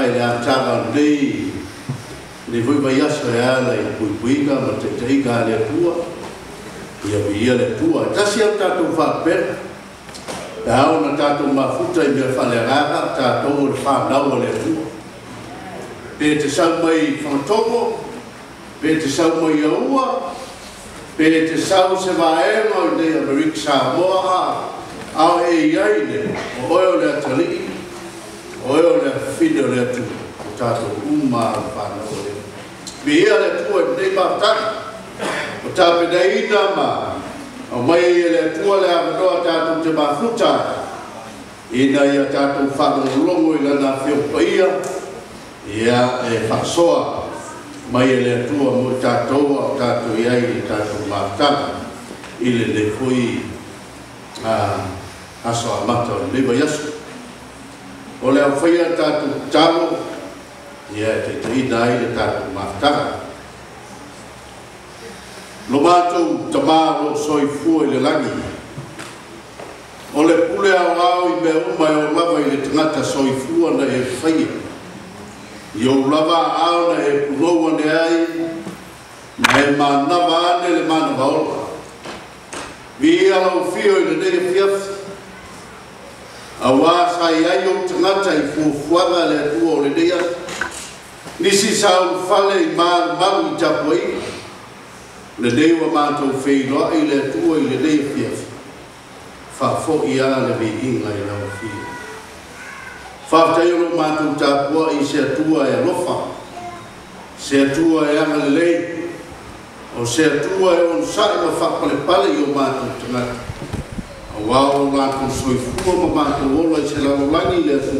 mai le ataga nei le voi vai aso e ala i puipuiga ma te teiga le tua ia le tua tasi au tātou whapera e au na tātou mafuta i mea whalerara tātou le whanau le tua pe te sau mai whanatoko pe te sau mai aua pe te sau se vaenga o nei Amerika Samoa au e iai ne o oeo le atali o eo le fide le atu o tātou uma o whanau le me ia le tua i nei mautaki o tāpena ina ma o mai e le tua le avanoa tātou te mafuta ina ia tātou whanau i lana whiopaia ia e whasoa mai e le tua mo tātou o tātou iai i tātou mautaki i le fui aso a mata o leva yasu o le au whaia tātou talo ia te ina i le tātou mautaki lo mātou tamaro soifua i le langi o le pule au i mea uma e o lava i le tangata soifua na e whaia i o lava au na e puloua ne ai na e manawa ane le manawa ola vi alau fio i le nere fiafi a wasa i ai o tangata i fuafuanga le atua o le nea nisi sau fale i maru i tapu ai le dewa mātou wheiloa i le atua i le nea fiafi whafo i a le vi inga i lau fio whaftai o mātou tāpua i se atua e alofa se atua e anga le lei o se atua e on sai ma whakpale pale i o mātou tangata a wao lātou soifua ma mātou ola i se laulangi le atu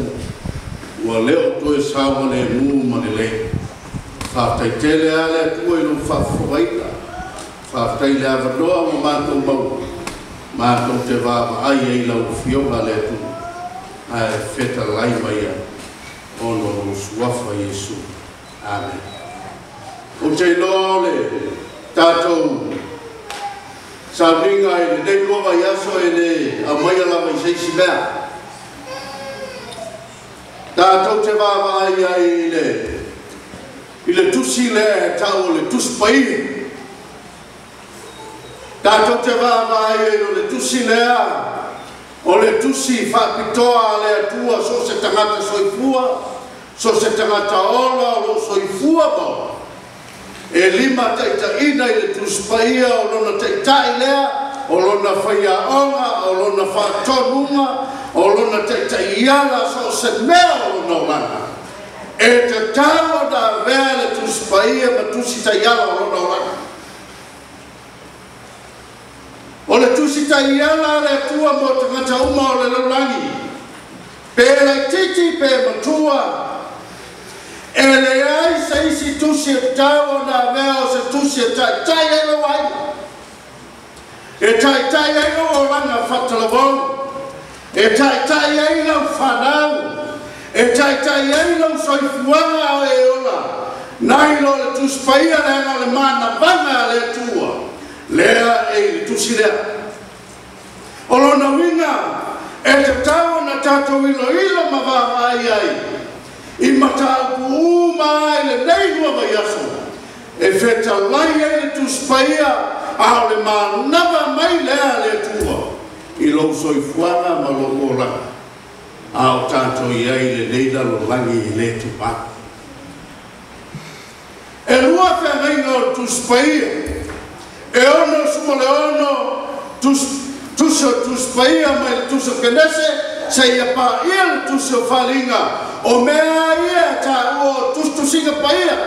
ua leo toe sao ma le mū ma le lei whaftai tele a le atua i lo whafwaita whaftai le avanoa ma mātou mau mātou te vāma ai ei lau fionga le atu a feta lai mai a ono o suafa Yesu. Amen. O te lole tātou sauringa e le nei kova yaso e le a mai ala mai seisi mea. Tātou te vāma ai ai i le tusi le tau o le tusi pai. Tātou te vāma ai o le tusi lea o le tusi whapitoa le atua so se tangata soifua, so se tangata ola o soifua mo. E lima taita ina i le tuspaia o lona taita lea, o lona whaia onga, o lona whatonunga, o lona taita iala so se mea o lona olanga. E te tawa na vea le tuspaia ma tusi ta iala o lona olanga. O le tusi ta iala le tua mo tangata uma o le laulangi. Pe le titi pe matua. E le ai sa isi tusi e tau na mea o se tusi e tai e lo ai. E tai e lo o langa whatalavon. E tai e lo whanau. E tai e lo soifuanga o e ola. Nai lo le tuspaia le ana le mana vanga le tua. Lea e tusi lea. O lona winga e te tau na tātou ilo ma wā ai. I matau ku uma e le nei lua mai aso. E wheta lai e le tuspaia a le manava mai lea le tua. I lo soifuanga ma lo ola. A o tātou i ai le neida lo langi i le tupa. E lua whea reina o tuspaia. E ono sumo le ono tuspaia mai tuso kenese se ia pa ia tuso falinga o mea ia ta o tusinga paia.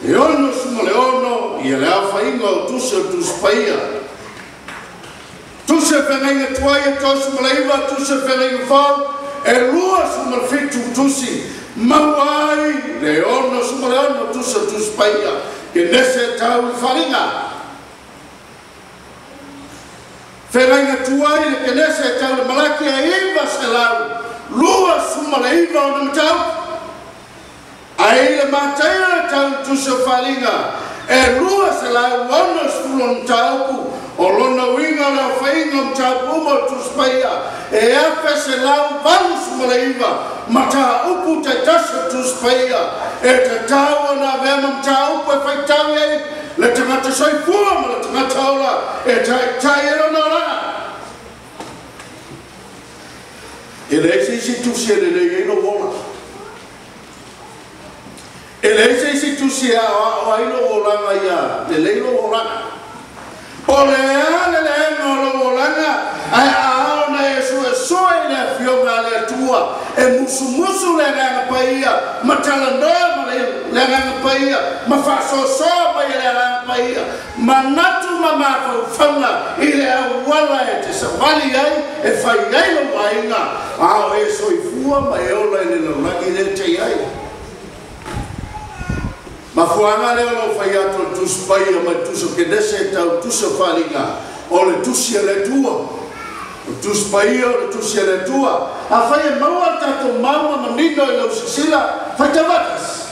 E ono sumo le ono ia le awhainga o tuspaia. Tuso whenenga tuaia tosu maleiva tuso whenenga whau e lua sumo le fitu tusi mauai le ono sumo le ono tuspaia. Ke nese tau i wharinga. Whenenga tuai le ke nese tau le malaki a iwa se lau. Lua suma le iwa o na matau. A le mātaia tau tusa wharinga. E lua se lau ono sula na taupu o lona winga le whainga mtapuma tuspaia e afe se lau valus malaiva mata upu te tasa tuspaia e te taua na vema mta upu e whaitau e le tangata soifua ma le tangata ola e tai ero na rana e le isi tusi e le ino wola e le isi tusi a ino wola ia le ino wola o le no wolanga ai a na Yesu e le fionga le tua e musu le nga paia matala no le nga paia ma fa so ma le nga paia manatu mama fanga ile wala e te savali ai e fai ai lo wainga a Yesu i fua ma e ola le la ile te ai ma fuanga le lo fai ato tu spaia ma tu so che desse tau tu so falinga o le tu sia le tua tu spaia o le tu sia le tua a fai mau tato mama ma nino e lo sila fai tavatas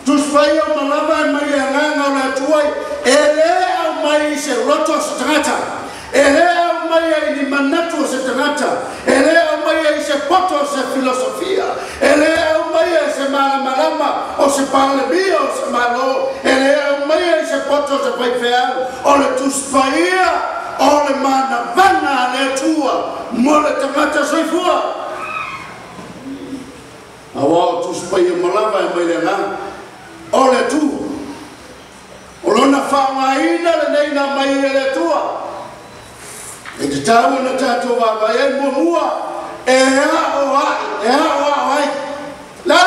Tuspaia malava mai nganga la tuai ele au mai se roto strata ele au mai ni manato se strata ele au mai se poto se filosofia ele au mai se malama o se parle bio se malo ele au mai se poto se paifea o le tuspaia o le mana vana le tua mo le tamata soifua awa tuspaia malava mai nganga ole tu olona whaungaina le neina mai ele tua e te tau na tātou wawa e mua e hao ai la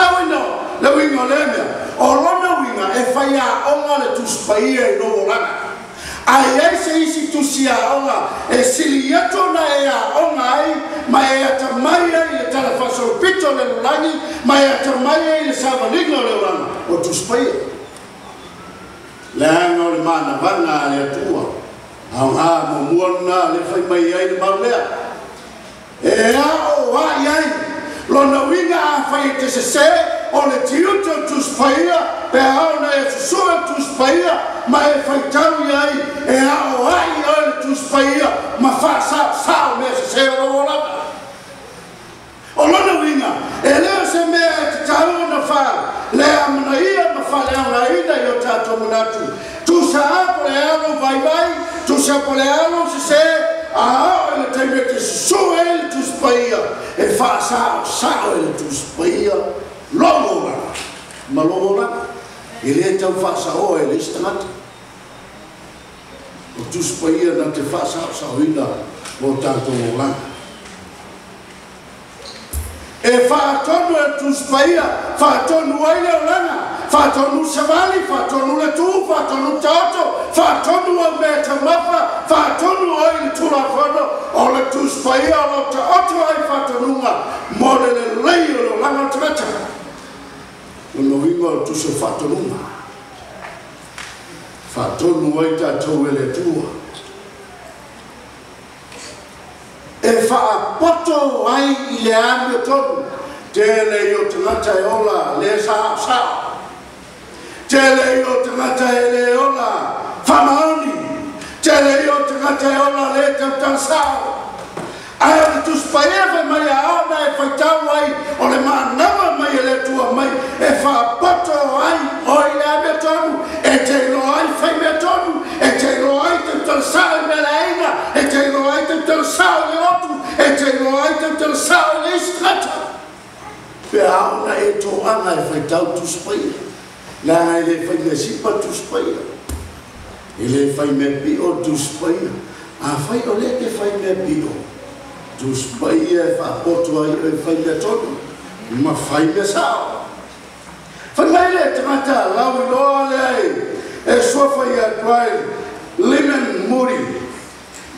winga le mea olona winga e whaia onga le tuspaia i novo lana ai se isi tusia onga e sili ato na e a onga ai ma e ata mai ai le tala fasol pito le lulangi ma e ata mai ai le savaligno le uranga o tuspaia le anga o le mana vanga le atua au ha mo muana le fai mai ai le maulea e a o ai ai lona winga a fai te se o le tiuto tuspaia pe au na e susua tuspaia ma e fai tau ai e a o ai o le tuspaia ma fa sa me se o ola o lona winga e leo se me e tau na fa le amana ia ma fa le amana ina i o tato manatu tu sa po le alo vai tu sa po le alo se a o le taime te susua e le tuspaia e fa sa e le tuspaia longola ma longola e le tau fa sa o e le stangata o tuspaia na te fa sa ina o tato molanga e fa tonu e tuspaia fa tonu ai le olanga fa tonu savali fa tonu le tu fa tonu tato fa tonu o me te mapa fa tonu ai le tula fono o le tuspaia o te oto ai fa tonunga mo le lei o olanga trata no wingo o tuso fa tonunga fa tonu ai tato e le tua e fa poto ai i le ame tonu te le o tangata e ola le sa te le o tangata e le ola whamaoni te le o tangata e ola le tautan sao ai o le tuspaia mai a auna e whaitau ai o le maanawa mai e le tua mai e fa poto ai o i le ame tonu e te lo ai whai me tonu e te lo ai tautan sao me la inga e te lo ai tautan sao le otu e te lo ai tautan sao le istrata pe auna e to anga e whaitau tuspaia la e le whai me sipa tuspaia e le whai me pio tuspaia a whai o le ke whai me pio tuspaia e whapoto ai e whai me tonu ma whai me sao whai mai le tangata lau loa le ai e sofa i atuai Lyman Moody.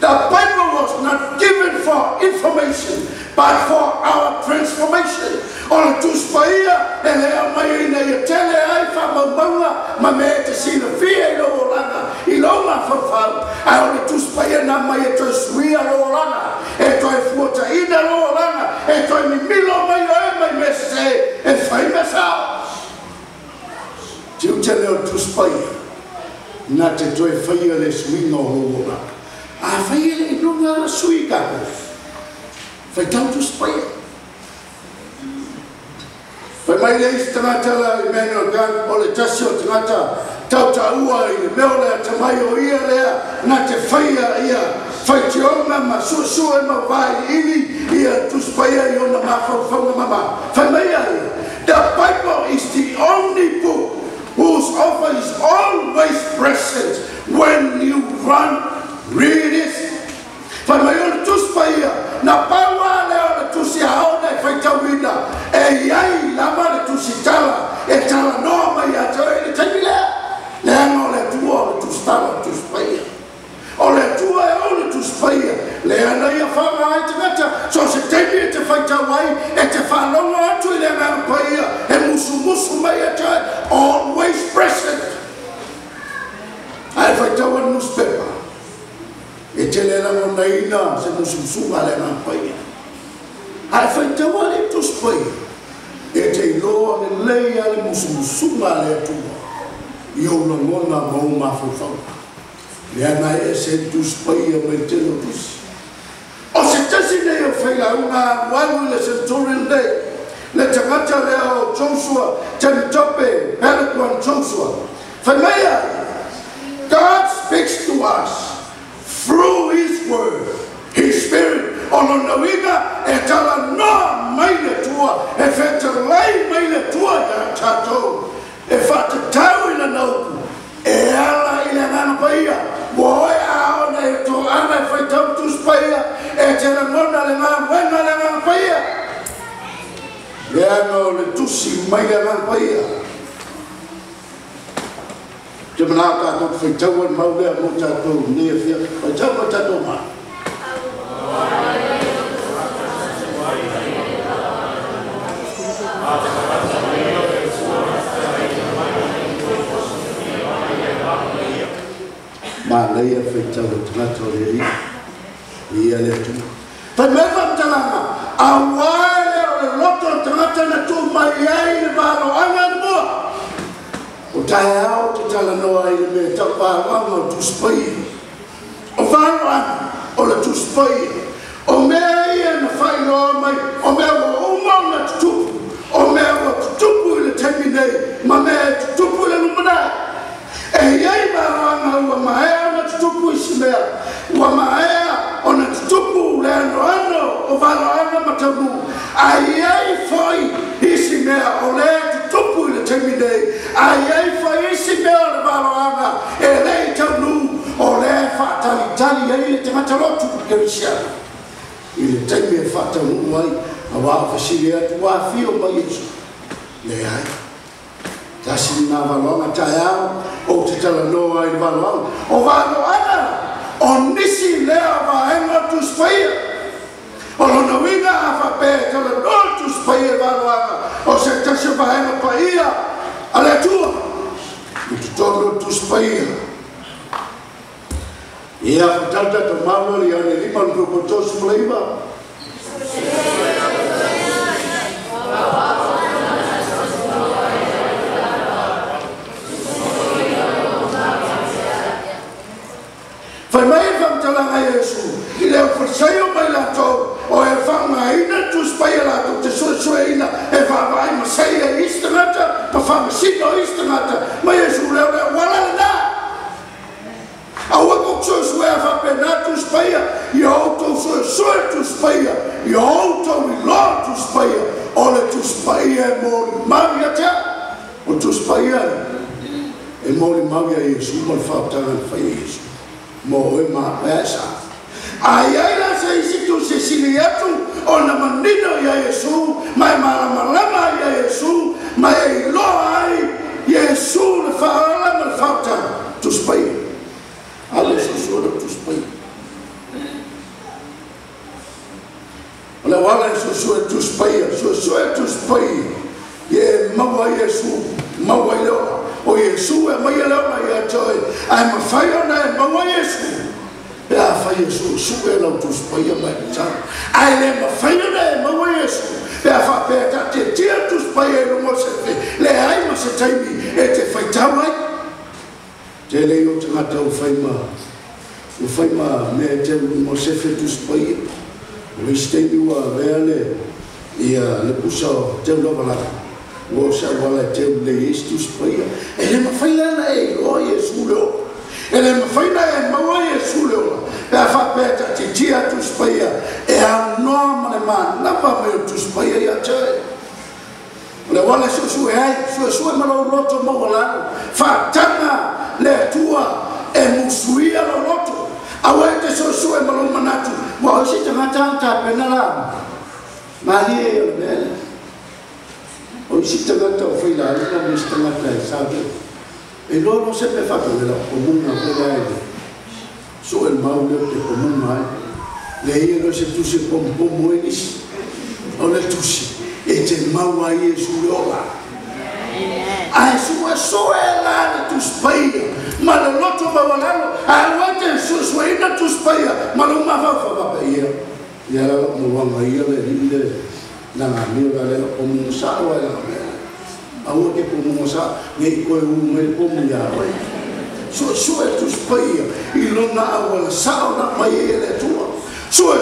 The Bible was not given for information, but for our transformation. O tuspaia e lea mai ina i tele ai whamamaunga ma me te sina fia i lo langa i lo ma whawhau. A o tuspaia na mai te leo tuspaia na te toe whaia le suinga o hōra a whaia le inunga la sui kako whai tau tuspaia whai mai le isi tangata la Emmanuel Gang o le tasi o tangata tau ta ua i le meo lea tamai o ia lea na te whaia ia whai te onga ma suasua e ma vai ili ia tuspaia i ona ma whauwhaunga mama whai mai ia the Bible is the only book whose offer is always present when you read it. Fa mai ona tuspaia na paua le ona tusi haona e fai tauina e iai lava le tusi tala e tala noa mai a tau e taimi lea le anga o le tua o le tustala tuspaia o le tua e o le tuspaia le ana ia whanga ai te gata so se taimi e te fai tau ai e te whanonga atu i le anga paia e musu mai a tau always present ai fai tau a newspaper e te le lango naina se mususunga le anga paia ai fai tau a le tuspaia e te iloa le leia le mususunga le atua i o na ngona mau mawhawhau le ana e se tuspaia mai te lo tusi o se tasi nei o whaila unga walu le Centurion Day le tangata lea o Joshua Temitope Pelican Joshua whai mea God speaks to us through His Word, His Spirit. Ono nawinga e tala noa mai le tua, e wheta lai mai le tua ya tatou, e whata tau ina nauku, e ala ina ngana paia, woe ao na e to ana e whaitau tuspaia, e tera ngona le ngana wenga le ngana paia. Le ano le tusi mai le ngana paia. Te mana tātou whaitau an maulea mo tātou nea whia, whaitau ma tātou maa. Mā leia whaitau o tangata o le ri, ia le tu. Whai mea whamtalanga, a wae o le loto tangata na tū mai ai le wāro anga ni mua. O tae au te tala noa i le mea tau pāwanga o tuspaia. O whāro anga o le tuspaia. O mea ia na whai loa mai, o mea o umau na tutupu. O mea o tutupu i le temi nei, ma mea tutupu i le lumanai. E iei maranga ua maea na tutupu i si mea. Ua maea o na tutupu le ano o whāroanga matamu. A iei whai i si mea o le tutupu i le temi nei. A iei whai i si mea o le whāroanga e lei tau nu o le whaatalitali e le te matalotu kerisiana. I le temi e whaatau ai a wā whasiri atu wā whio mai Yesu. Le ai. Tasi nā waloanga tae au, o te tala noa i waloanga. O waloanga, o nisi lea waenga tuspaia. O lona winga a whapea tala noa tuspaia waloanga. O se tasi waenga paia, a le tua. I te tono tuspaia. Ia whatata ta maua li ane lima lupo tosu mleiva. Whai mai whamtalanga Yesu, I leo whasaio mai lato, o e whanga ina tuspaia lato, te sue ina, e whawai masaia istangata, pa whamasino istangata, ma Yesu leo wala na. A wako sue a whapena tuspaia, I auto sue tuspaia, I auto I lo tuspaia, o le tuspaia e mori mavi a tea, o tuspaia e mori mavi a Yesu, ma whautanga whai Yesu. Mo e ma pesa. Ai ai la se situ se siliatu o na manino ya Yesu, mai malama ya Yesu, mai lo ai Yesu le fala mal fauta tu spai. Ale so tu spai. Ole wala so tu spai, so tu spai. Ye mawa Yesu, mawa lo. O Yesu e mai leo mai atoi, ai ma fai ona e maua Yesu. E a fai Yesu, su e lau tuspaia mai tau. Ai le ma fai ona e maua Yesu. E a fa peta te tia tuspaia e lungo se fe. Le ai ma se taimi e te whaitau ai. Te lei o tangata o whaima me te mo sefe tu spaia. O isteimi ua reale ia le pusa o te unavalaka. O sa wala te le istu spaia. E le mawhailana e o Yesu leo. E le mawhaina e maua Yesu leo. E a whapeta te tia tu spaia. E a noa mane maa napa me tu spaia ia tae. Le wala su e ai, su e malo roto mo wala. Whatanga le tua e musuia lo roto. Awa te su e malo manatu. Wa o si tangata ta penala. Mahi e o mele. O si tangata o whaila alina me si tangata e sabe. E loro se pe whapangela o munga whaila e. Su e mau leo te o munga e. Le ia no se tusi pompomo e nisi. O le tusi. E te maua Yesu leola. Ai su e la tu spaia. Ma le loto mawalalo. Ai wate su e ina tu spaia. Ma lo mawa ia. Ia la mo wanga ia le rinde. Na ngami o le o musa o la mea. Au ke po musa ngai ko u me po ia. Su e tu spaia. I longa au sa na mai le tua. Su e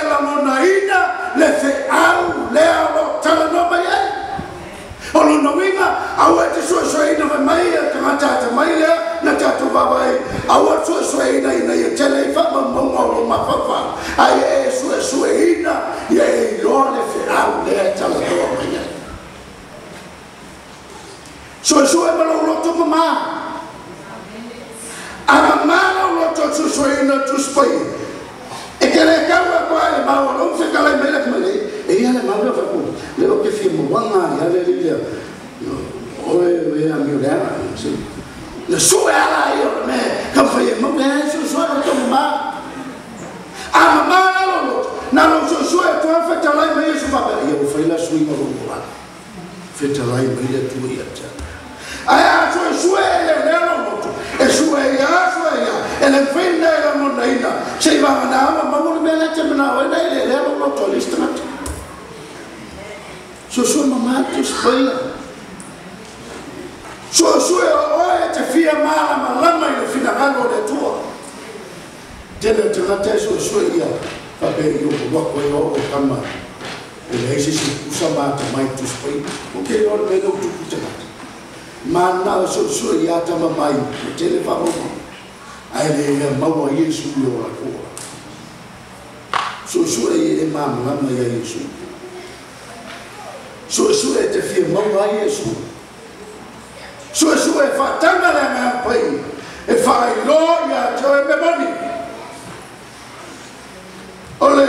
la mona ina. Le fe au le alo tala no mai ai o lo no winga au te so ina mai te mata te mai le na tatu baba ai au so ina ia tele fa mo lo ma fa ai so ina ia lo le fe au le tala no mai ai so e malo lo to ma a ma lo to so ina tu spai. E che le cavolo qua le ma non se cala me le male e io le ma lo fa pure le ho che film buona ya le lì o e a mio era sì le sue ala io me che fai ma bene so to ma a ma lo na lo so e tu fa tala me io fa io fai la sui ma lo va fetta la me le tu ia a so le lo e e le fine era non ina se va na ma mo me la te na e le lo to listra so mamma tu spoila so o te fia mala ma lama i fina galo le tua te na te so ia pa pe io ko o kama e le si usa ma mai tu spoila o che ora me lo tu ma na so ia ta mai te le fa mo ai le maua Yesu o la koa. So e mama lama ia Yesu. So e te fia maua Yesu. So e whatanga le ngā pai. E whai lo ia teo e me mani. Ole,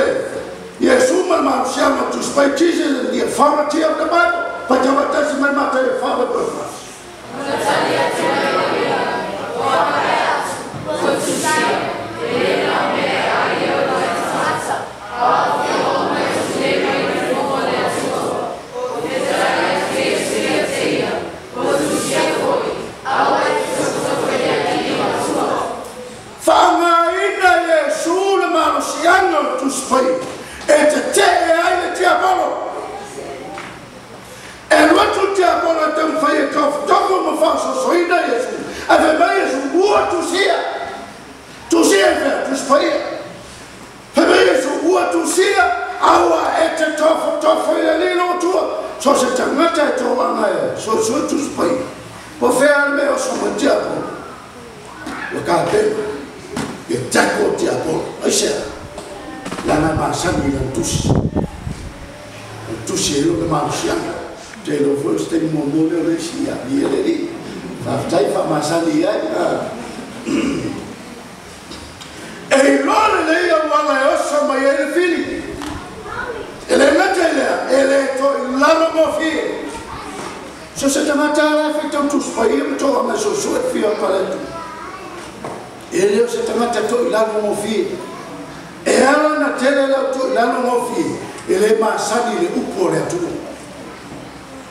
Yesu ma siama to speak Jesus and the authority of the Bible. But you want to my mother father purpose. Tu spai e te ai le te apolo e lo tu te apolo te fai tof mo fa so ina Yesu ave mai Yesu ua tu sia ver tu spai pe mai Yesu ua tu sia aua e te tof ia le no tu so se tangata to anga so tu spai po fer me o so mo te apolo o ka te e tako te apolo ai se lana masani lan tusi e lo marsiana te lo foste mo mole resia bieli fa tai fa masani ai e lo le wala osa mai e fili ele metele ele to lano mo fi so se te matara fe to spai to ma so e fi para ele se te matara to lano mo fi e ala na tele la tu la no mofi ele ma sani le upo le tu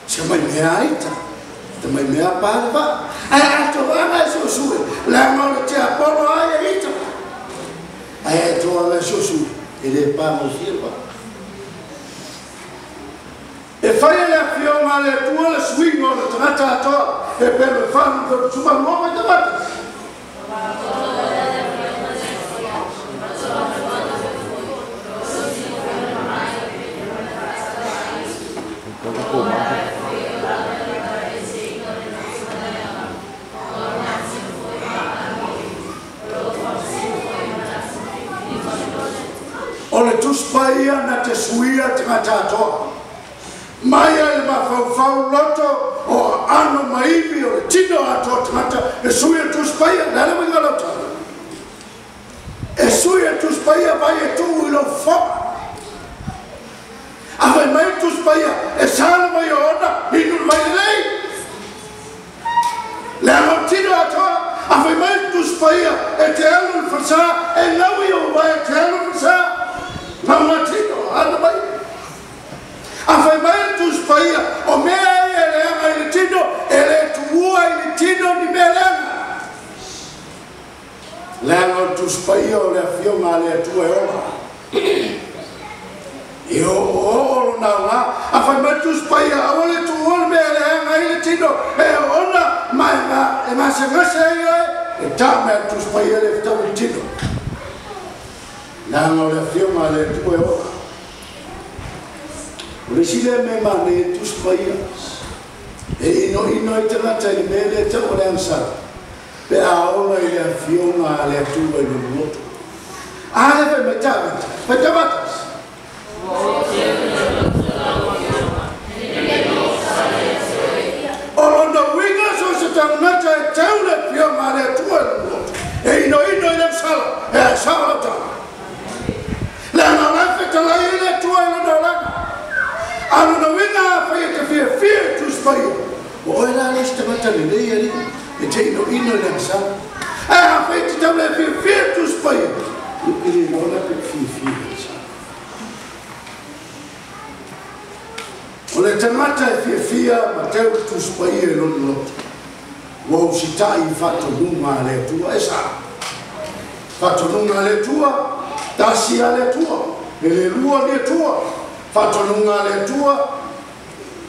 se mai me aita te mai me apa ai to ana so la mo te apolo ai ita ai to ala so ele pa mo firma e fai le afionga le tua le swing o le tangata atoa e per le whanu to tuma loma i te mata. O le tuspaia na te suia tangata atoa. Mai le mafau loto o ano maivi o le tino ato tangata e suia tuspaia na le winga lota. E suia tuspaia vai e tu ilo whaka. A vai mai tuspaia e sala mai o ona inu mai lei. Le ano tino ato a vai mai tuspaia e te alu whasa e ngawi o vai te alu whasa. Nauna tino ana mai. A fai mai tuspaia o mea e le anga i le tino e le tuua i le tino ni mea leanga. Leanga tuspaia o le afionga le atua e ola. I o olo na nga. A fai mai tuspaia o le tuua le mea leanga i le tino e ona mai nga e masa ngasa e ta mea tuspaia le fitau i tino. Leanga o le afionga le atua e ola. Le sile me mane tuspaia e ino i te ngata i mele te o le ansara pe a ola i le afionga le atua i le loto a le pe me tawata pe tamatas o londo winga so se tangata e tau le afionga le atua i le loto e ino i le ansara e a sala tanga le analafe talai i le atua i le nolanga ano na winga fai te fia tuspaia o ela le stamata le lei ali e te ino le sa a fai te tau le fia tuspaia ili no la pe fia sa o le tamata e fia ma tau tuspaia e lono o sitai fatto nunga le tua e sa fatto nunga le tua tasi ale tua e le lua le tua fatto nunga le tua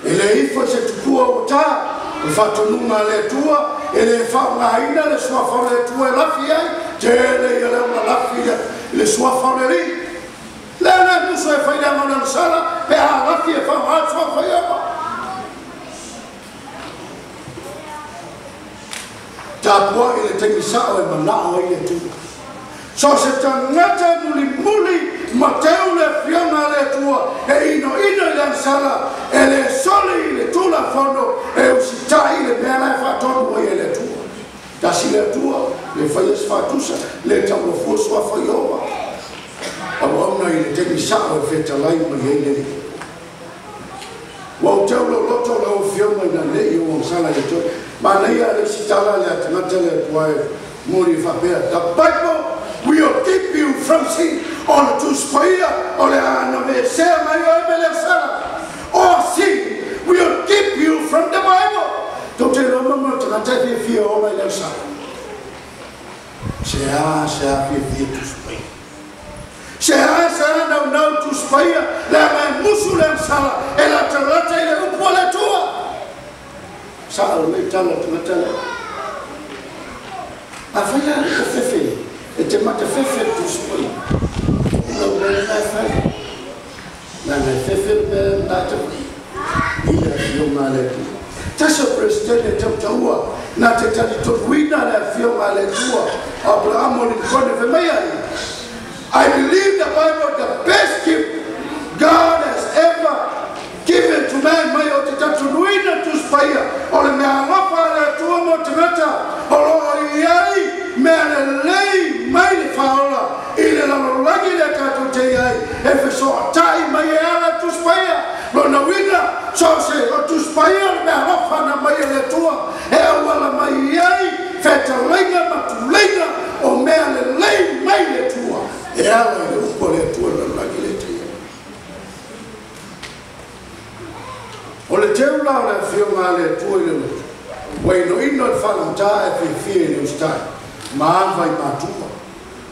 e le ifo se tukua o ta e fatto nunga le tua e le whaungaina le sua whaune le tua e lafi ai te le i leuna lafi le sua whaune ri le ana nuso e whaile amana nsala pe a lafi e whaunga sua whaiama tapua i le tengisao e manao i le tua so se tangata muli ma teu le fiona le tua e ino le ansala e le soli le tula fondo e usitai le mea e fatonu e le tua tasi le tua le fai sfatusa le tau fuso a faioa a wauna i le tengisao e fetalai ma iei wa teu lo loto lo fiona na nei o ansala le tua ma nei a le sitala le atangata le tua e muri fapea the Bible will keep you from sin on to spire or the same or sin will keep you from the Bible. Don't you remember to not take fear all by themselves? Say, fear to spire. Say, no to spire. Let my Muslim Sala and at the latter and Polatua. Sala, we tell it to the teller. I feel like e te mata fefe tu spui no me na fai na fefe me na te ila fio male tu taso presidente te taua na te tali to wina na fio male tua Abraham ni kone fe mai I believe the Bible the best gift God has ever given to man mai o te tatu wina tu spaia o le mea ngapa le tua mo te mata o lo iai mea le lei mai le whaola i le lalolagi le kato te ai e whesoa tai mai e ala tu spaia lo na wina so se o tu spaia le mea hofana mai le tua e awala mai ai feta leina matu leina o mea le lei mai le tua e ala le upo le tua lalolagi le te ai o le teu lao le whionga le tua i le lutu wai no ino le whanamta e whiwhia i le ustai ma vai matua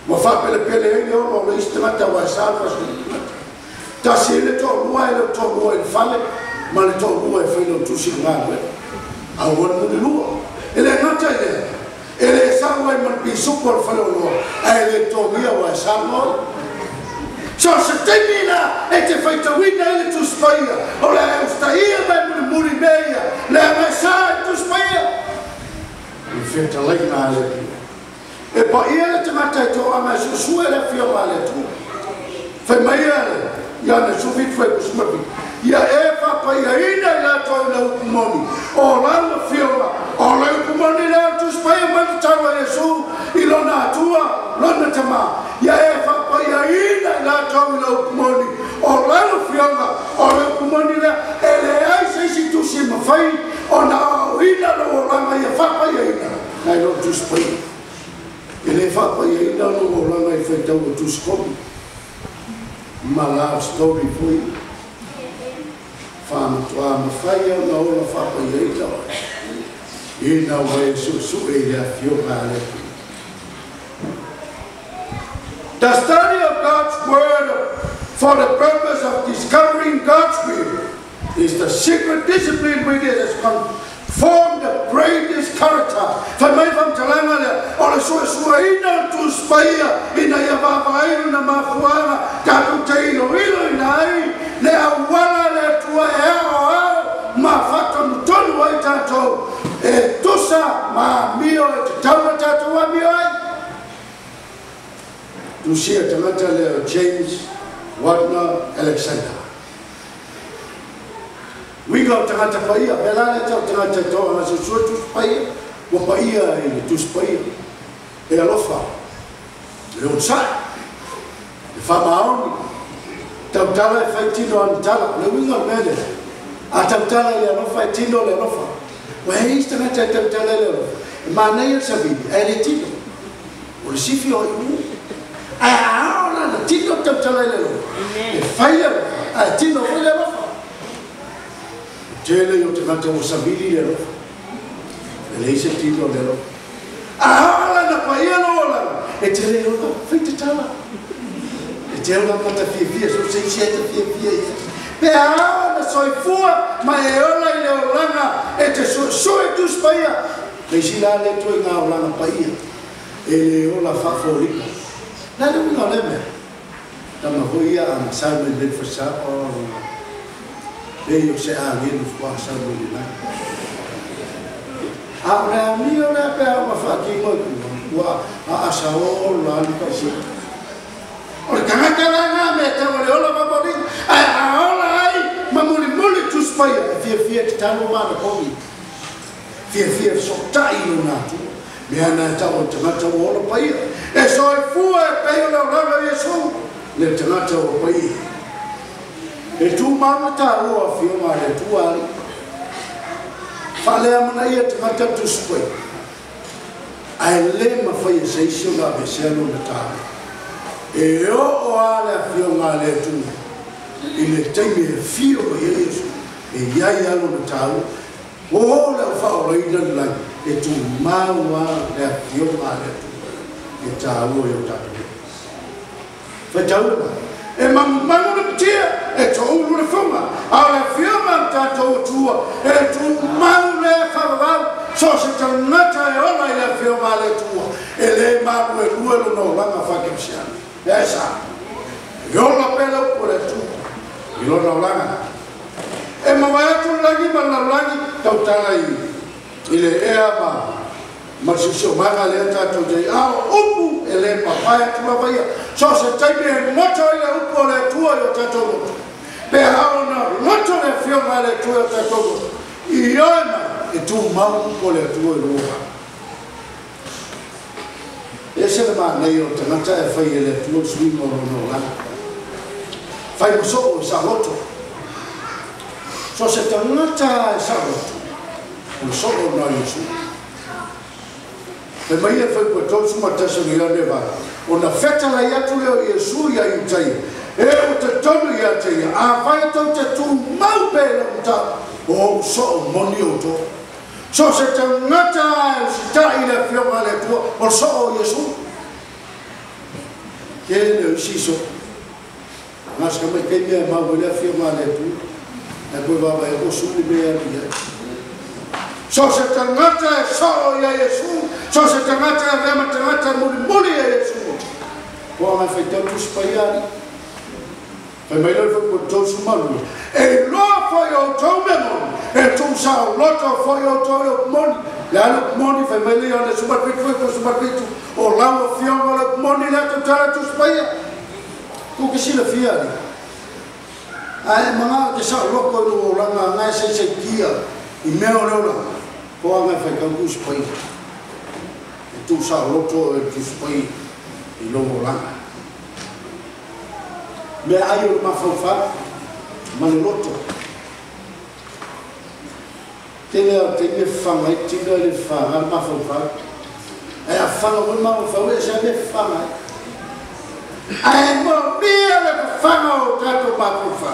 wa fa pele e o le istamata wa sa fa ta se le to lua e le to lua e fale ma le tau lua e whaino tusi ngā koe. Au wana mune lua. E le ngata i lea. E le sawa i man pi suko le whanau loa. E le tōngia wa e sawa. So se temina e te whaitawina i le tuspaia. O le austaia mai mune muri meia. Le mai sa e tuspaia. I whita leina a le pia. E pa ia le tangata i tō anga susua le fio ma le tu. Whai mai ale, ia ne sufit whai kusmapi. Ia e whapaia ina i la tau na upumoni. O langa fioga, o la upumoni la tuspaia mani tawa Yesu. I lona atua, lona tama. Ia e whapaia ina i la tau na upumoni. O langa fioga, o la upumoni la. E le ai seisi tusi mawhai. O na au ina na o langa ia whapaia ina. Nai lo tuspaia. E le whapaia ina no o langa i whaitau o tuskomi. Ma love story fui. Whamatua mawhaia na ola whapaia ina o. Ina wai susu e lea fioga le. The study of God's Word for the purpose of discovering God's will is the secret discipline which has formed the greatest character. Whamai whamtalanga lea, o le sua ina tu spaia, ina ia wawairu na mafuanga, tātou te ilo ina ai, le awala le tua e ao, ma whakanu tonu ai tātou, e tusa ma mio e te tauna tātou a mio ai. Tu sia tangata leo James Wadner Alexander. Winga tangata paia, pelane tau tangata toa ngaso sua tus paia, wa paia e tus paia, e alofa, e onsai, e whamaoni, tau tala e whai tino an tala, le winga mele, a tau tala e alofa e tino le alofa, wa heis tangata e tau tala le alofa, e manei al sabidi, e le tino, o le sifi o imu, a aona na tino tau tala le alofa, e whai alofa, a tino whai le alofa, tele yo te mata o sabili le rofa. E le ise tito le rofa. Ahala na paia no ola. E tele yo no, feite tala. E tele yo mata fia, so se siete fia. Pe ahala na soifua, ma e ola i le olanga, e te soe tus paia. Le sila le tue ngā olanga paia. E le ola faforika. Nā le wina le mea. Tama hoia ang Simon Bedford o eu se alguém kwa sabu ni na a mi ora pe ma fa ki mo wa a sao la ni ka si o ka ka na me te o le ola ba bodi a ola ai ma muli tu spai fia tano ma ko mi fia so tai no na tu me ana ta o tama o ola pai e so fu e pe o la Yesu le tama o pai. E tu mama ta ua fio ma le tu ali. Fale amana ia te mata tu spui. Ai le ma fai seisio la beselo na ta. E o ala fio ma le tu. Ile teme fio ma Yesu. E ia alo na ta. O la fa o ina la e tu mawa le fio ma le tu. E ta o yo ta. Fa tau e mamanu le tia e to ulu le funga ala fioma tato tua e tu manu le favau so se tanata e ola le fioma le tua e le mamu e luelo no langa fakemsiana esa yola pela por tu ilo no langa e mawaya tu lagi lagi tautala i ile ea ma so manga le tato de ao upu ele papaya tu papaya so se taime moto ile upu le tua yo tato pe hao na moto le fioma le tua tato i yona e tu mau upu le tua roha ese le ma nei o tangata e fai ele tua sui mo no la fai mo so sa loto so se tangata sa loto mo so no yo e mai e whai kua tausu ma taso ni ane wa. O na whetala i atu leo Yesu ia i tai. E o te tonu i ate ia. A whai tau te tu mau pēra o ta. O so o moni o to. So se te ngata e si ta i le whionga le tua. O so o Yesu. Ke ne o siso. Ngaska mai kei mea mau le whionga le tua. e koe wawa e o suli mea ria. So se tangata e so ia Yesu, so se tangata e vema tangata muli e Yesu. Ko anga whaitau tu spaiari. Pai mai lau whaku tau sumaru. E loa whai o tau memon, e tau sao loto whai o tau leo moni. Le alo moni whai mai leo ne sumarpitu e ko sumarpitu. O lawa fionga leo moni leo tau tala tu spaiari. Ko kisila fiari. Ai mga ke sao loko no langa ngai se kia. I mea o leo langa. Ko anga whai kau spai. E tau sao loto e tu spai. I longo langa. Me ai o mawhauwha, mani loto. Tene au te me whangai, tina le whanga, mawhauwha. E a whanga mo mawhauwha, e sa me whangai. Ai mo mea le whanga o tato mawhauwha.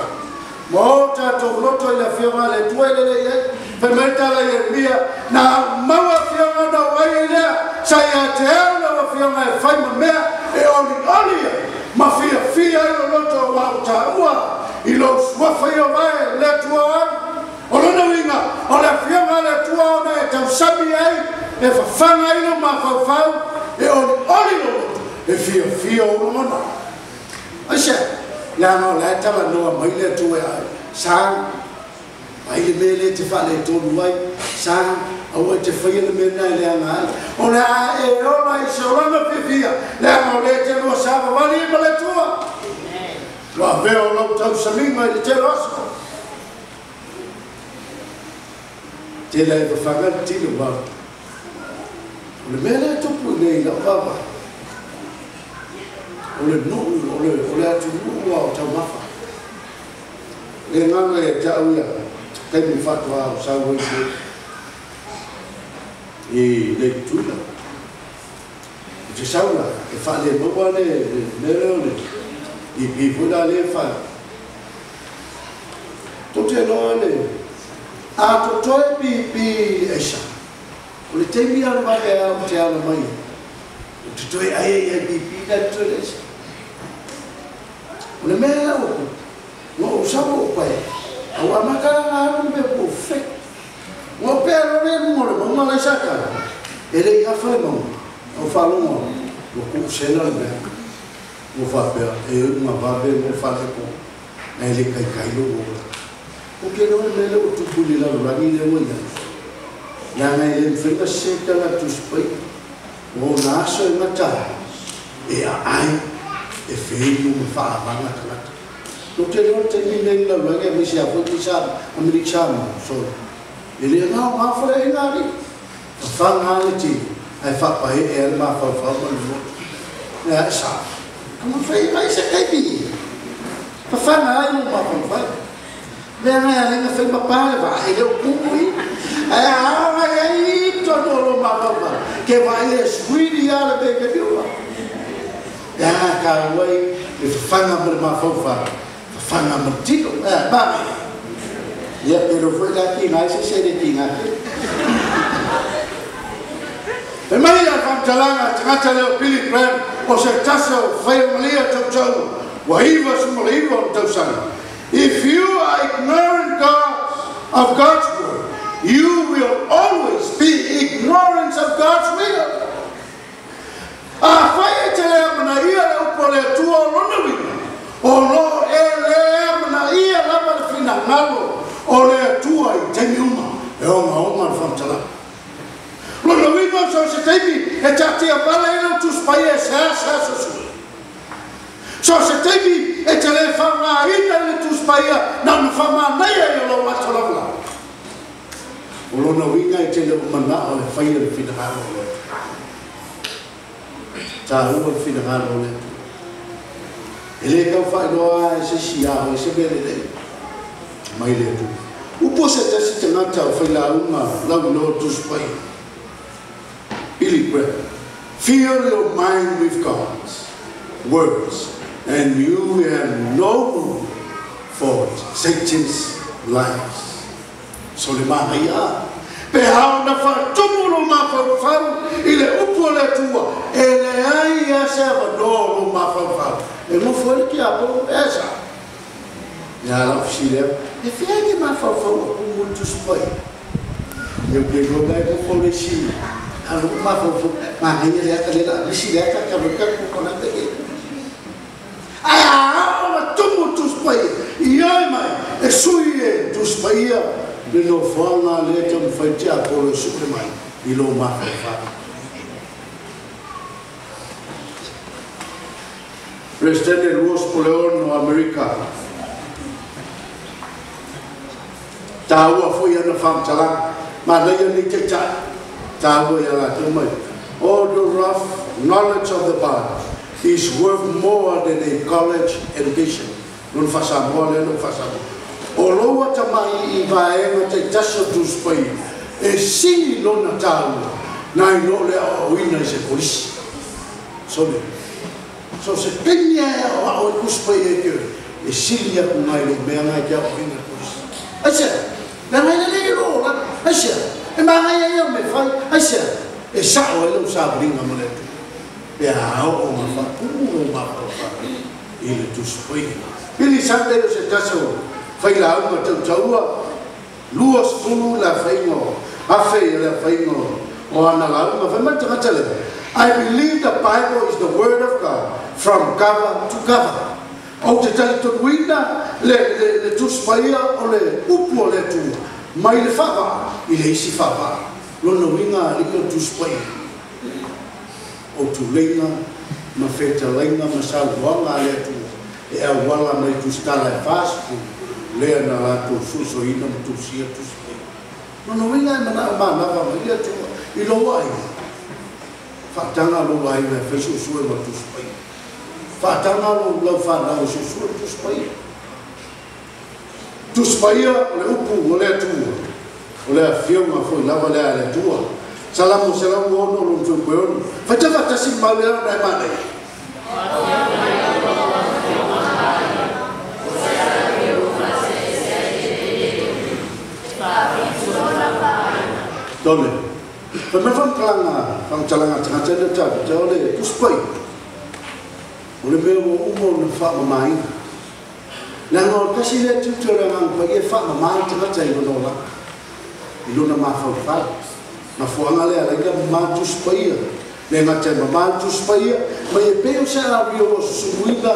Mo tato loto i la whionga le tuelele iei, pe meitala i mea, na maua whionga na wai lea, sa ia te au na whionga e whaima mea, e oli ia. Ma fia i loto wa utaua i lo swafa i o vai le tua o lona winga o le fianga le tua ona e tau sabi ai e whawhanga i lo ma whawhau e oli lo e fia o lona aise lano le tala noa mai le tua ai sang ai le mele te whale tonu ai sang au te whaia le mena i le angai o le a e ola i se oranga pifia le anga o le te noa sava wali ima le tua loa vea o lau tau saminga i le te rosa te le e whawhanga tino wau o le mele e tupu nei la wawa o le nuu o le atu nuu o tau mafa le nganga e tau ia kaimi whatua o sau hoi e le tula te saula e fa le boba le le i pula le fa to te no le a to toi pi esa o le temi ala va e a te ala mai o te toi ai pi da to le o le mea o no sabo pai au amakara na me po fe o pero le mo le mo la saka ele ia fa mo o fa lo mo o ku sena le o fa pe e uma va be mo fa le ko ele kai lo o ke no le o tu puli la la ni le mo ya na ele fe ka se ka la tu spai o na so e mata e ai e fe no fa va na ka no te no te ni le la la ke mi sia fo ti sa americano so ele não ma fare nari fa ngaliti ai fa pa e ma fa no ya sa como fai mai se kai bi fa nai no ma fa le na le fa ma pa va ele o pui ai to no lo ma fa que vai le suidi ala be que dio ya ka wai e fa na ma fa na ma tito ba ya pero fue la tinga ese se de tinga e mai ya famtalanga tangata le pili plan o se taso fai malia tau wa iva sumaliva tau sana if you are ignorant of God's word you will always be ignorant of God's will a fai te mana ia le upole tua lona wina o lo ele mana ia lava fina ngalo o le tua i temi uma e onga whamtala. Lona wima so se teimi e tatia wala e lau tuspai e sa sui. So se teimi e te le whanga ina le tuspai e na whanga neia e lau watalavla. O lona winga e te le umana o le whaia le whinaharo o le. Tā rua le whinaharo o le. E le kau whainoa e se siaho e se mele lei. Mai le tu. Upo se tasi te ngata o whaila uma lau no tu spai. Billy Graham. Fill your mind with God's words and you have no room for Satan's lies. So le mahia. Pe hao na whatumuru ma whawhau i le upo le tua. E le ai a se avano ma whawhau. E mo fuere ki apo esa. Ya la fsile e fiangi ma fau muito spoi eu pego dai ko polisi alu ma fau ma hanya dia kala bisi dia ka ko na te aya ma tumu tu spoi ioi mai e sui e tu spoi de no fala le te fai tia polo supremai ilo ma fa Presidente Luis Poleon no America tahu foi ana fam talang ma dai ni te tahu ya la tu mai all the rough knowledge of the Bible is worth more than a college education non fa sa mole non fa sa o lo wa mai I vai no te tasso tu spai e si non tahu nai no le o ina se polisi so se penya o kuspai e ke e silia ku mai lo me nga ja o ina polisi acha na mai le lo la acha e ma nga ya me fai acha e sa o lo sa bringa mo le e a o ma fa ile tu spai ili sante lo se taso fai la o te taua luos fulu la fai no a fai la fai no o ana la ma fa mata tele I believe the Bible is the word of God from cover to cover. O te tali to winda le tu spaia o le upu le tu mai le fava I le isi fava lo no winga liko tu spaia o tu lenga ma feta lenga ma sa wanga le tu e a wala mai tu stala fast le na la tu suso ina tu sia tu spaia no winga ma na va ma ia tu I lo wai fatanga lo vai na fesu sue ma tu spai fatanga lo fa na su sue tu spai le upu le tu le fio ma foi lava le tua salamu ono lo tu buono faccia si ma le na mane dove per me fam calanga tanga tu spai o le meu no fa mai na no kasi le tu ngang pa e fa mai tanga tai no la I na ma fa na fo anga le ala ma tu spai le ngate ma tu spai ma e pe o se la rio suinga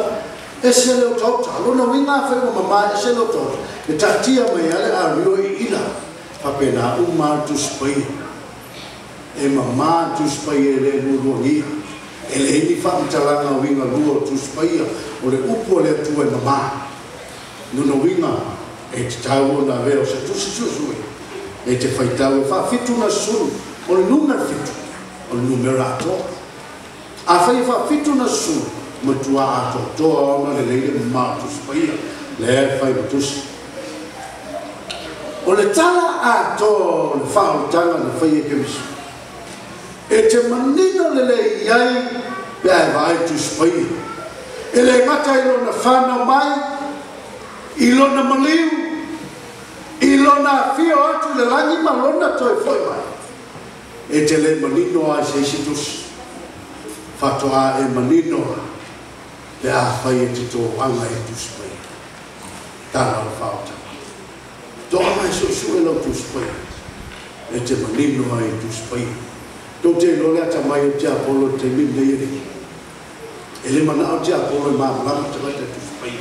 e se le tota lo na winga fa ma e se lo tota e tatia mai ale a rio ila fa pena ma tu spai e mamā tu spai e le lurongia e le ini whakatalanga winga lua tu spai o le upo le tua e mamā nuna winga e te tau na veo se tu se susui e te whaitau e whawhitu na suru o le numera fitu o le numera ato a whawhitu na suru ma tua ato toa ona le leile mamā tu spai le whai matusi o le tala ato le whautanga na whai e kemisu e te manino le iai pe ai vai tu spai e le ngata I lona whana mai I lona maliu I lona fio atu le langi ma lona toi foi mai e te le manino a se situs fatoa e manino pe a whai e te tō anga e tu spai tāna o whauta tō anga e so e lau tu spai e te manino a e tu spai tō te lole ata mai o te apolo te minde iri. E le mana o te apolo I māmalama te mata tu spai.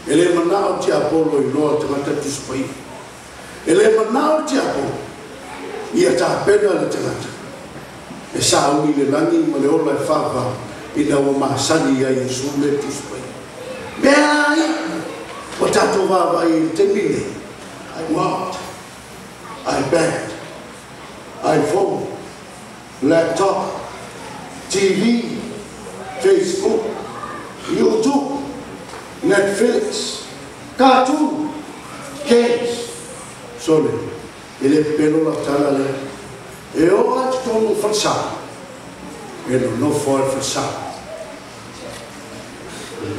E le mana o te apolo I loa te mata tu spai. E le mana o te apolo I a tā pena le te mata. E sa uni le langi ma le ola e whāwha I na o māsani a I sule tu spai. Mea ai, o tātou wāwa I te mine. I walked, I banged, I phoned, laptop, TV, Facebook, YouTube, Netflix, cartoon, games. Sole, ele pelo la tala le. E o ati tonu falsa. Ele no for falsa.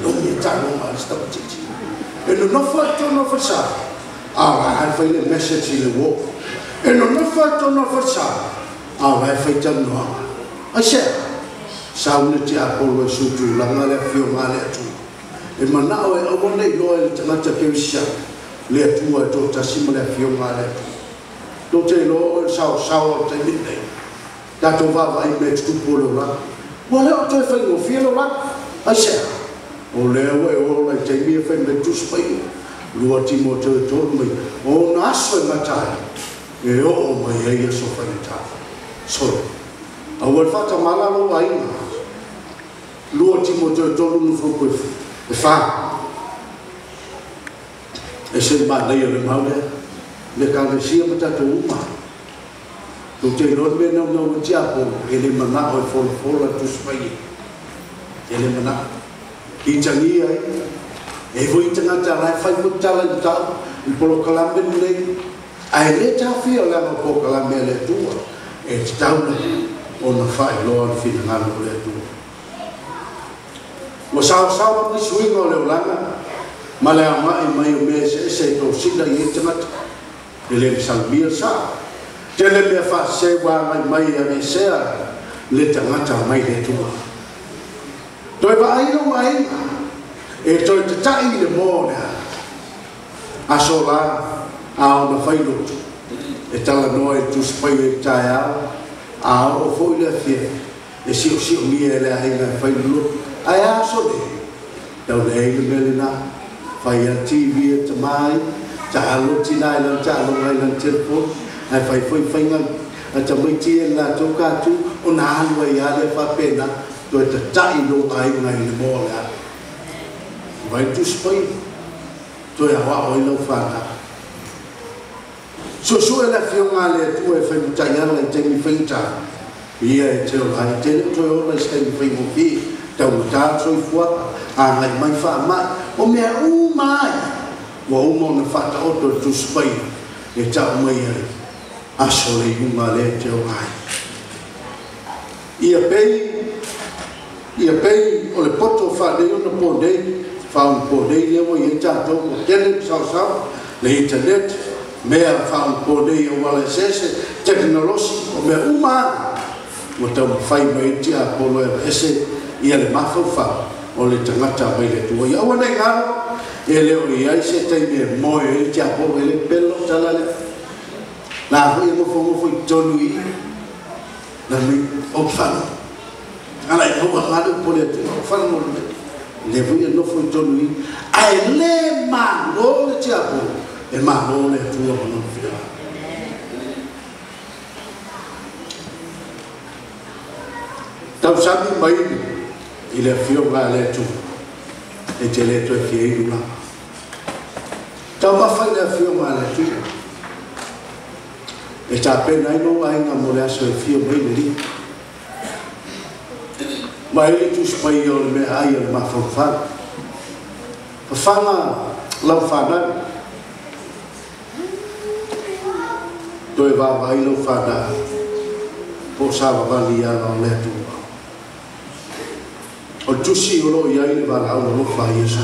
Non mi tano ma sta titi. Ele no for tonu falsa. Ah, I find a message in the wall. E non ho fatto una forza vai fatto no a se saune ti apolo su tu la male fio male tu e manao e o nei lo e tangata pe sia le tua to tasima le fio male to te lo sao te minde da to va me tu polo la wala o to fa no fio la ai se o le o la te mi fa me tu spai lo ti mo to me o na so matai e o mai ai so fa ta so a wal fa ta mala lo ai lo ti mo to no fo ko e fa e se ma nei le maule le ka sia mata to uma to te no me no ti apo e le mana o fo tu spai e le mana i tangi ai e voi tanga ta fai mo tala ta il polo kalambe nei ai le ta fia la po kalambe le tua e taula ona fai lo al fina ngalo le tua mo sao ni swingo le langa ma le mai o me se to sila i tamat le salmia sa te le me fa se wa mai a se le tangata mai le tua toi va ai no mai e toi te tai le mo a sola a ona fai lo e tala no e tu spai e tai a o foi le fie e si o mi le ai na fai lo ai a so le tau le melina fai a TV te mai ta alo tina ila ta alo ila telefon ai fai ngan a ta mai ti la to ka tu ona alo ia le fa pena to te tai no ai ngai le mo la vai tu spai to ia wa o ilo fa ta so la fionga le tu e fai ta ia le te mi fai ta ia e te ai te to o le stai fai mo fi ta uta so fuata a mai fa mai o me mai wa umo na fa ta o tu spai e ta mai ai a so le uma le te o ai ia pei o le poto fa de no po de fa un po de le mo ia ta to o tele sao le internet me fa un po de o wala sese tecnologia o me uma mo ta fai mai ti a polo ese ia le mafo fa o le tangata mai le tua ia wana ngaro e leo ia se te me mo e ti a polo le pelo tala le la ho mo fo tonu na mi o fa ala e ho ba do po le fa mo le vo no fo tonu ai le ma no le ti a polo e ma no le tua no fia tau sabi mai il è fio va le tu e te le tu e fie una tau ma fa le fio ma le tu e ta pena no ai nga mo le aso e fio mai lì ma ele tu spaio me ai ma fa la fa dove va lo fa po sa va lì a le tu o tusi o lo ia ile va la lo fa isso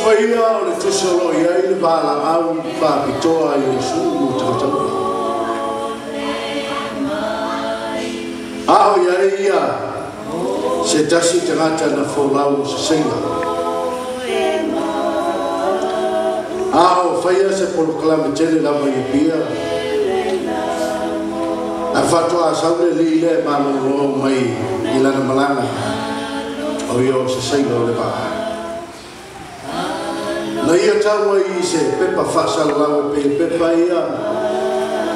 paia o le tusolo ia i le vala au whapitoa i Yesu mo tātou. Aho ia ia se tasi tangata na wholau se senga. Aho whaia se polokalame tele lawa i pia. A whatoa saule li le malolo mai i lana malanga o i o se senga o le vaha. Na ia taua i se pepa whasalalau e pepa ia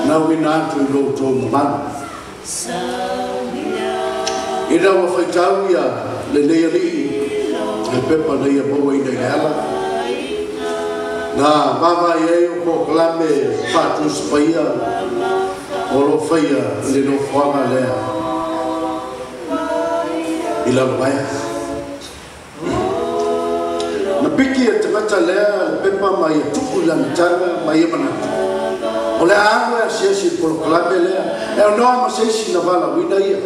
na wina atu i lo tō mamana. I rawa whaitau ia le leia li e pepa na ia maua i nei ala. Na wawa i eo ko kalame whatus paia o lo whaia le no whanga lea i lau waia. Na piki e tangata lea le pepa mai e tuku lanitanga mai e manatu. O le awa e siasi polo kalame lea e o noa maseisi na wala wina ia.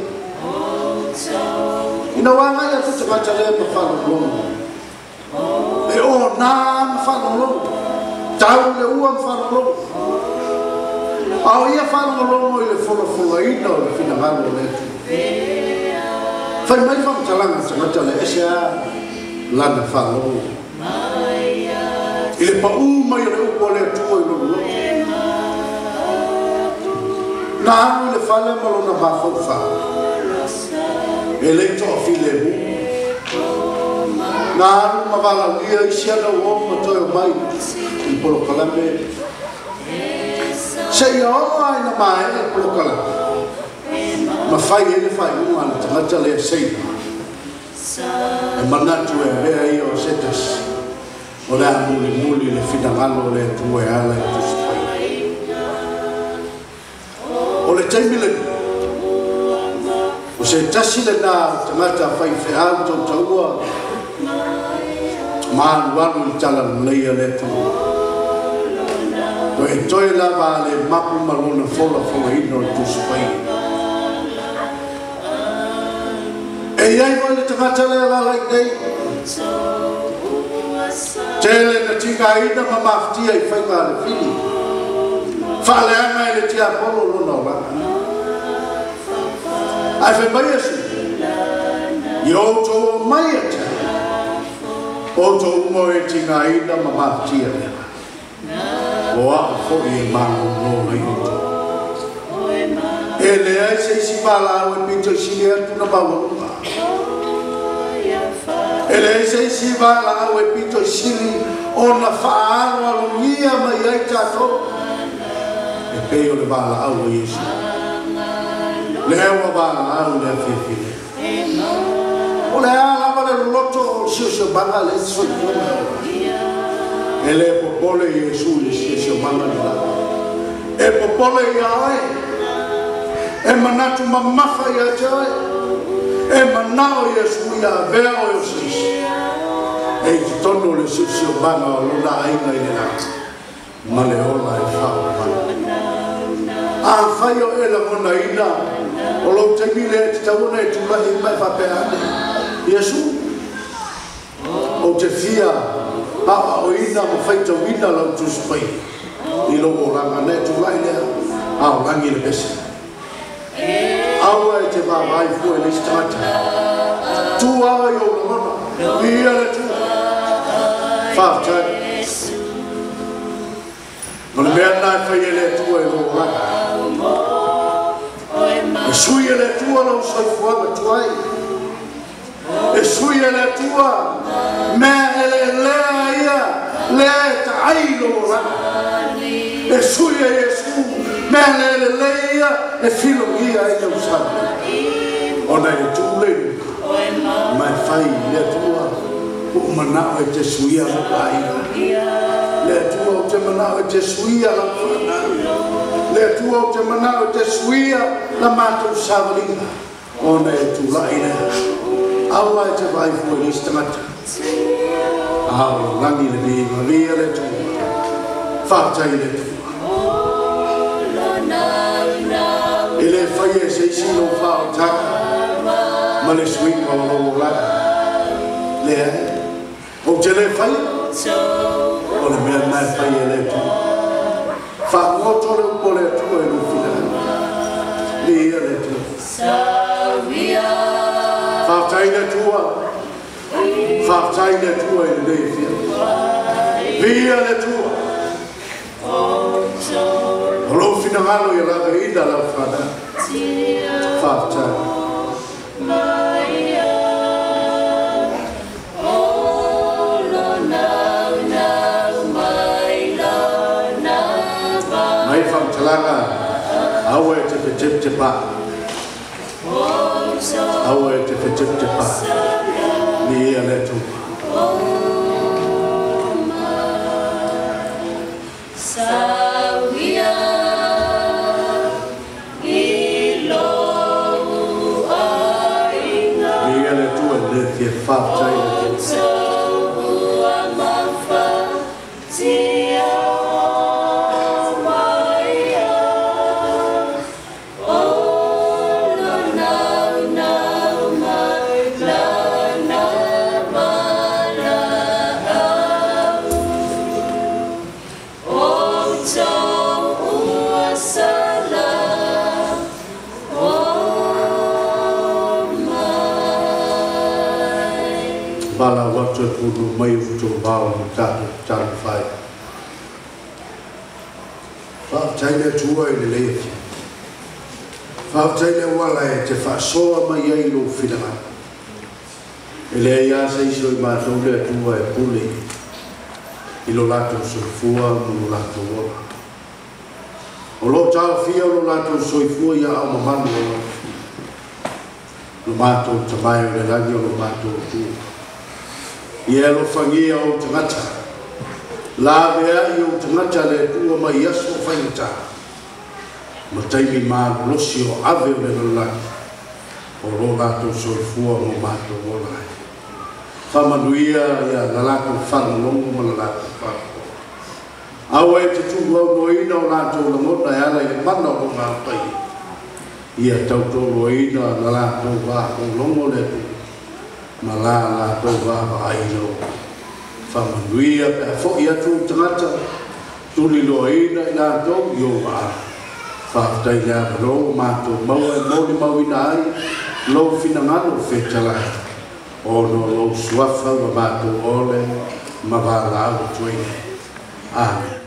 Ina wanga ia tu tangata lea pa whala longa. E o nā ma whala longa. Tau le ua ma whala longa. Ao ia whala longa i le whola ina o le whina ngana o le tu. Whai mai whamatalanga tangata lea ese a lana whala longa. I le pa'u mai le upo le tua i lolo. Nā anu i le whale malona mawhau wha. E le toa file mu. Nā anu mawala uia i siana uomo toi o mai i polo kalame. Se ia oa i na mae e polo kalame. Ma whai e le whai unga na tangata lea seina. E manatu e mea i o setas. O le muli le finangalo le tue ala i tusipai. O le taimile, o se tasi le nā tangata whai whiau tau taua, maan wanu i tala leia le tau. O e toi lava le mapu malona fola ino i tusipai. E iai voi le tangata le ala i nei, tele na tika ina ma maftia i whainga le fili. Whale anga i le tia polo lona o lana. Ai whai mai asu. I outo o mai ata. Outo umo e tika ina ma maftia le. O ako fo i mango lona i outo. E le ai se isi pala au e pito sili atu na bawalunga. Ele se si va la au e pito sili ona whaaro alunia mai ai tato. E peo le va la au e Yesu. Le hewa va la au le awhiwhine. O le ala va le loto o sio banga le soi kuma. E le popole Yesu le sio banga le la. E popole iae. E manatu mamafa ia jae. E manao Yesu ia vea o Yesus. E i tono le sisi o banga o lona ainga i le nata. Ma le ola e whao mana. A whai o e la mona ina. O lo te mile e te tauna e tulahi mai whapeane. Yesu. O te fia. A o ina mo whaita wina lau tuspai. I logo ranga ne tulahi lea. A o rangi le bese. Aua e te wawai fua e lisi tangata. Tu awa i o lona. Ia le tu. Whaftai. Mana mea nai whai e le tua e lo ranga. E sui e le tua lau sai fuanga tuai. E sui e le tua. Mea e le lea ia. Lea ta ai lo ranga. E sui e Yesu. Mea le lea ia. E filo ia e lau sai. Ona e tūle. Mai whai le tua. O manao e te suia mo ai. Le tua o te manao e te suia la whana. Le tua o te manao e te suia la mātou sāwaringa. Ona e tu laina. Aua e te vai fua ni stamata. Au langi le ni maria le tua. Whātai le tua. E le whai e se isi no whao taka. Ma le suinga o lo laka. Le ai. O te le whai. O le mea mai pai e le tu. Whakoto le upo le tu e lufina. Ni e le tu. Whaftai le tua. Whaftai le tua e le fia. Via le tua. O lufina ngalo i raga ina la whana. Whaftai. Mai whamtalanga awe te whetip te pa. Awe te whetip te pa. Ni ea le tu. Sawia ilo ainga. Ni ea le tu e le fie whaftai le tu. Bala watu punu mai utu bao ni tatu whai. Whaftai le tua i le lefi. Whaftai le wala e te whasoa mai ai lo whinanga. E le ia se iso i mātou le tua e pule. I lo lato soifua mo lo lato ola. O lo tau fia lo lato soifua ia au mamanu ola. Lo mātou tamai o le rangi o lo mātou tua. Ia lo whangia o tangata. La vea i o tangata le tua mai aso whaingata. Ma taimi maa losi o ave o le lalaki. O lo lato soifua mo mato wolai. Whamanuia ia lalako whanalongo ma lalako whanako. Awa e te tuku au noina o lato la ngota e ala i mana o ngā pai. Ia tautoro ina lalako wako longo le tu. Malala to baba aino famanuia pe fo ia tu tangata tuli loina ina to yo ba fa tai ya ro ma to mau e moli mau ina ai lo fina ngalo fetala o no lo suafa ma to ole ma va la o tuina amen.